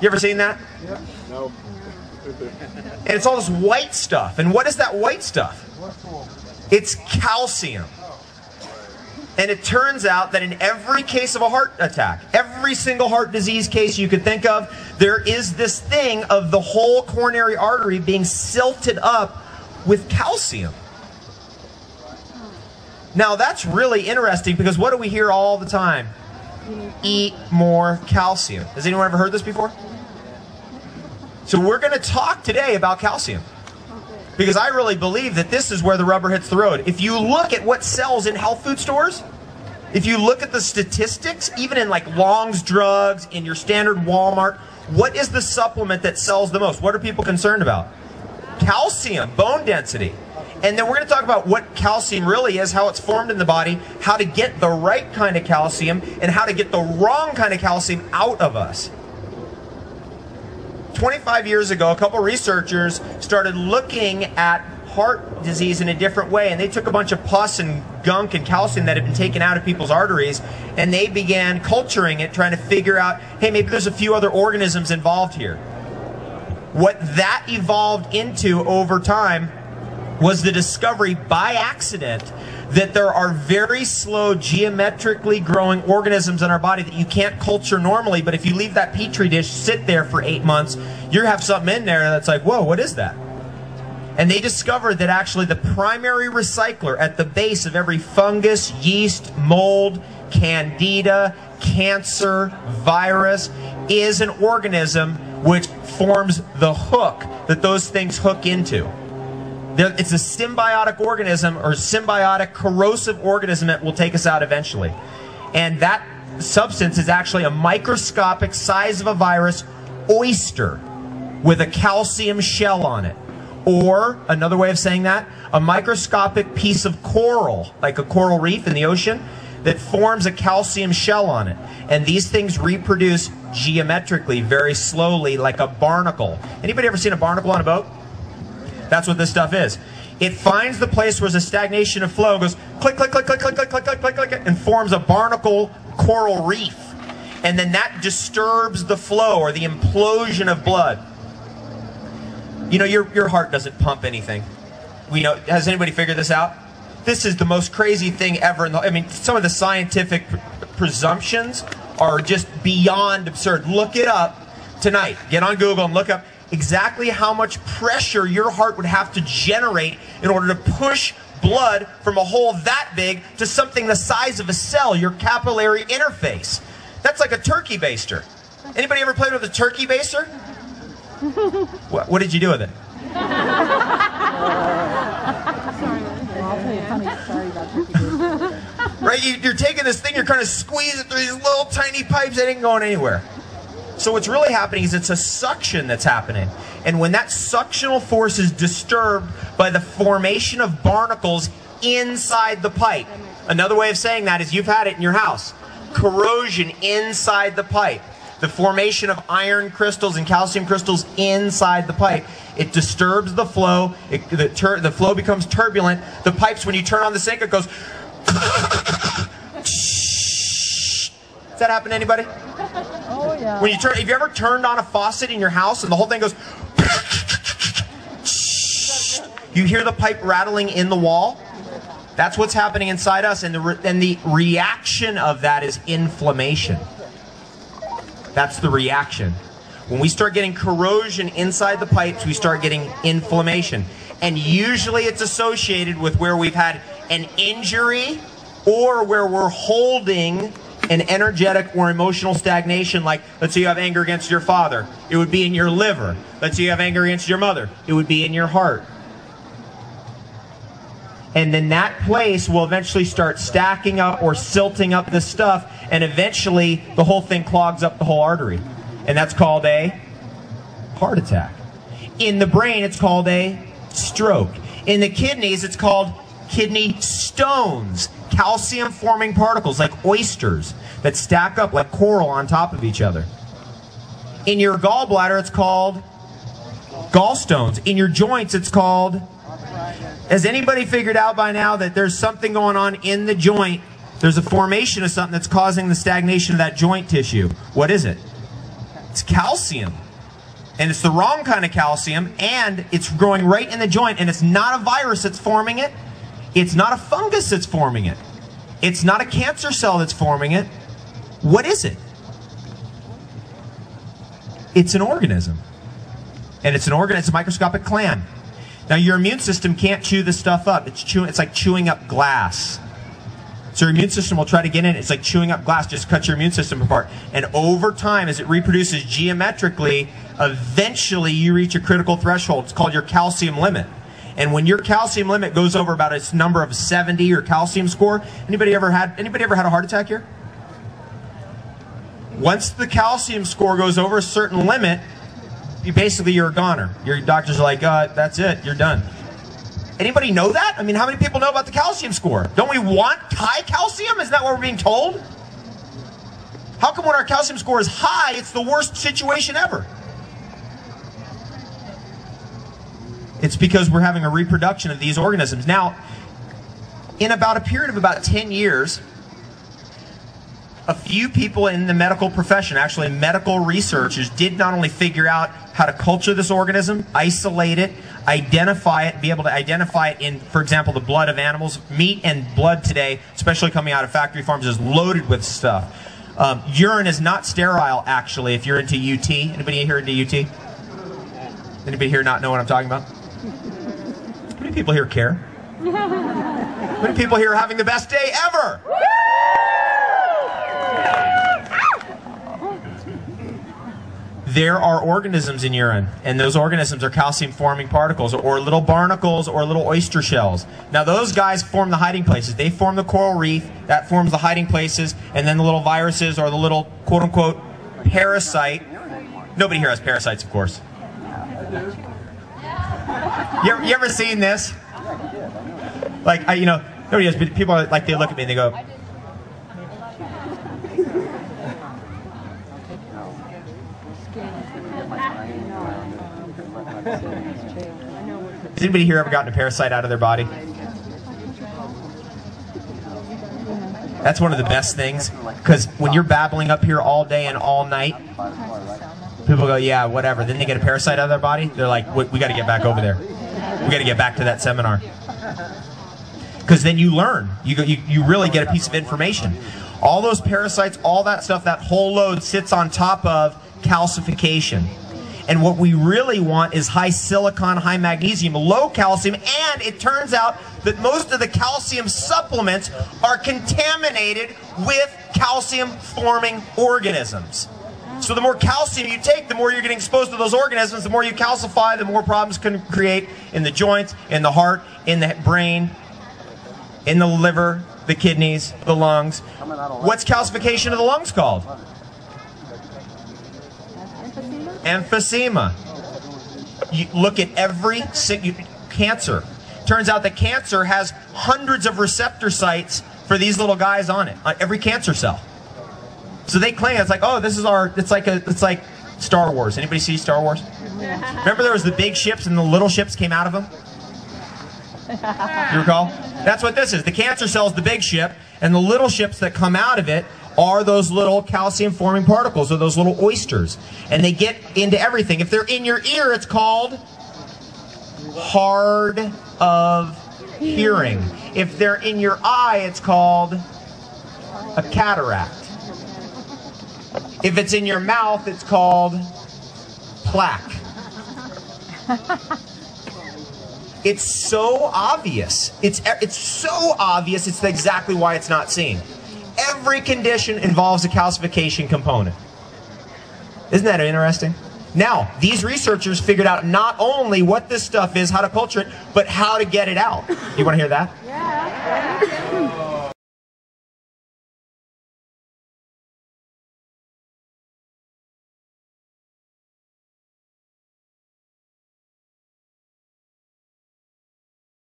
You ever seen that? Yeah. No. And it's all this white stuff. And what is that white stuff? It's calcium. And it turns out that in every case of a heart attack, every single heart disease case you could think of, there is this thing of the whole coronary artery being silted up with calcium. Now that's really interesting because what do we hear all the time? Eat more calcium. Has anyone ever heard this before? So we're going to talk today about calcium. Because I really believe that this is where the rubber hits the road. If you look at what sells in health food stores, if you look at the statistics, even in like Long's Drugs, in your standard Walmart, what is the supplement that sells the most? What are people concerned about? Calcium, bone density. And then we're going to talk about what calcium really is, how it's formed in the body, how to get the right kind of calcium, and how to get the wrong kind of calcium out of us. 25 years ago, a couple researchers started looking at heart disease in a different way, and they took a bunch of pus and gunk and calcium that had been taken out of people's arteries, and they began culturing it, trying to figure out, hey, maybe there's a few other organisms involved here. What that evolved into over time was the discovery by accident that there are very slow geometrically growing organisms in our body that you can't culture normally, but if you leave that petri dish sit there for 8 months, you have something in there that's like, whoa, what is that? And they discovered that actually the primary recycler at the base of every fungus, yeast, mold, candida, cancer, virus is an organism which forms the hook that those things hook into. It's a symbiotic organism or symbiotic corrosive organism that will take us out eventually. And that substance is actually a microscopic size of a virus oyster with a calcium shell on it. Or, another way of saying that, a microscopic piece of coral, like a coral reef in the ocean, that forms a calcium shell on it. And these things reproduce geometrically, very slowly, like a barnacle. Anybody ever seen a barnacle on a boat? That's what this stuff is. It finds the place where there's a stagnation of flow, goes click, click, click, click, click, click, click, click, click, click, and forms a barnacle coral reef. And then that disturbs the flow or the implosion of blood. You know, your heart doesn't pump anything. We know. Has anybody figured this out? This is the most crazy thing ever. I mean, some of the scientific presumptions are just beyond absurd. Look it up tonight. Get on Google and look up exactly how much pressure your heart would have to generate in order to push blood from a hole that big to something the size of a cell, your capillary interface. That's like a turkey baster. Anybody ever played with a turkey baster? What did you do with it? Right, you're taking this thing, you're trying to squeeze it through these little tiny pipes that ain't going anywhere. So what's really happening is it's a suction that's happening. And when that suctional force is disturbed by the formation of barnacles inside the pipe. Another way of saying that is you've had it in your house. Corrosion inside the pipe. The formation of iron crystals and calcium crystals inside the pipe. It disturbs the flow. The flow becomes turbulent. The pipes, when you turn on the sink, it goes... Does that happen to anybody? Oh, yeah. When you turn, have you ever turned on a faucet in your house and the whole thing goes... You hear the pipe rattling in the wall? That's what's happening inside us, and the reaction of that is inflammation. That's the reaction. When we start getting corrosion inside the pipes, we start getting inflammation. And usually it's associated with where we've had an injury or where we're holding an energetic or emotional stagnation, like, let's say you have anger against your father, it would be in your liver. Let's say you have anger against your mother, it would be in your heart. And then that place will eventually start stacking up or silting up this stuff, and eventually the whole thing clogs up the whole artery. And that's called a heart attack. In the brain, it's called a stroke. In the kidneys, it's called kidney stones. Calcium-forming particles, like oysters, that stack up like coral on top of each other. In your gallbladder, it's called gallstones. In your joints, it's called... Has anybody figured out by now that there's something going on in the joint? There's a formation of something that's causing the stagnation of that joint tissue. What is it? It's calcium. And it's the wrong kind of calcium, and it's growing right in the joint, and it's not a virus that's forming it. It's not a fungus that's forming it. It's not a cancer cell that's forming it. What is it? It's an organism. And it's a microscopic gland. Now your immune system can't chew this stuff up. It's like chewing up glass. So your immune system will try to get in. It's like chewing up glass, just cut your immune system apart. And over time, as it reproduces geometrically, eventually you reach a critical threshold. It's called your calcium limit. And when your calcium limit goes over about a number of 70, your calcium score, anybody ever had a heart attack here? Once the calcium score goes over a certain limit, you're a goner. Your doctors are like, that's it, you're done. Anybody know that? I mean, how many people know about the calcium score? Don't we want high calcium? Isn't that what we're being told? How come when our calcium score is high, it's the worst situation ever? It's because we're having a reproduction of these organisms. Now, in about a period of about 10 years, a few people in the medical profession, actually medical researchers, did not only figure out how to culture this organism, isolate it, identify it, be able to identify it in, for example, the blood of animals. Meat and blood today, especially coming out of factory farms, is loaded with stuff. Urine is not sterile, actually, if you're into UT. Anybody here into UT? Anybody here not know what I'm talking about? How many people here care? How many people here are having the best day ever? There are organisms in urine, and those organisms are calcium-forming particles, or little barnacles, or little oyster shells. Now those guys form the hiding places. They form the coral reef, that forms the hiding places, and then the little viruses, or the little quote-unquote parasite. Nobody here has parasites, of course. You ever seen this? Like, nobody has, but people are, like, they look at me and they go, has anybody here ever gotten a parasite out of their body? That's one of the best things, because when you're babbling up here all day and all night, people go, yeah, whatever. Then they get a parasite out of their body. They're like, we got to get back over there. We got to get back to that seminar. Because then you learn. You really get a piece of information. All those parasites, all that stuff, that whole load sits on top of calcification. And what we really want is high silicon, high magnesium, low calcium, and it turns out that most of the calcium supplements are contaminated with calcium-forming organisms. So the more calcium you take, the more you're getting exposed to those organisms, the more you calcify, the more problems can create in the joints, in the heart, in the brain, in the liver, the kidneys, the lungs. What's calcification of the lungs called? Emphysema. You look at every cancer. Turns out that cancer has hundreds of receptor sites for these little guys on it, on every cancer cell. So they claim it's like, oh, this is our. It's like Star Wars. Anybody see Star Wars? Remember there was the big ships and the little ships came out of them? You recall? That's what this is. The cancer cell is the big ship, and the little ships that come out of it are those little calcium-forming particles, or those little oysters. And they get into everything. If they're in your ear, it's called hard of hearing. If they're in your eye, it's called a cataract. If it's in your mouth, it's called plaque. It's so obvious. It's so obvious, it's exactly why it's not seen. Every condition involves a calcification component. Isn't that interesting? Now, these researchers figured out not only what this stuff is, how to culture it, but how to get it out. You want to hear that? Yeah.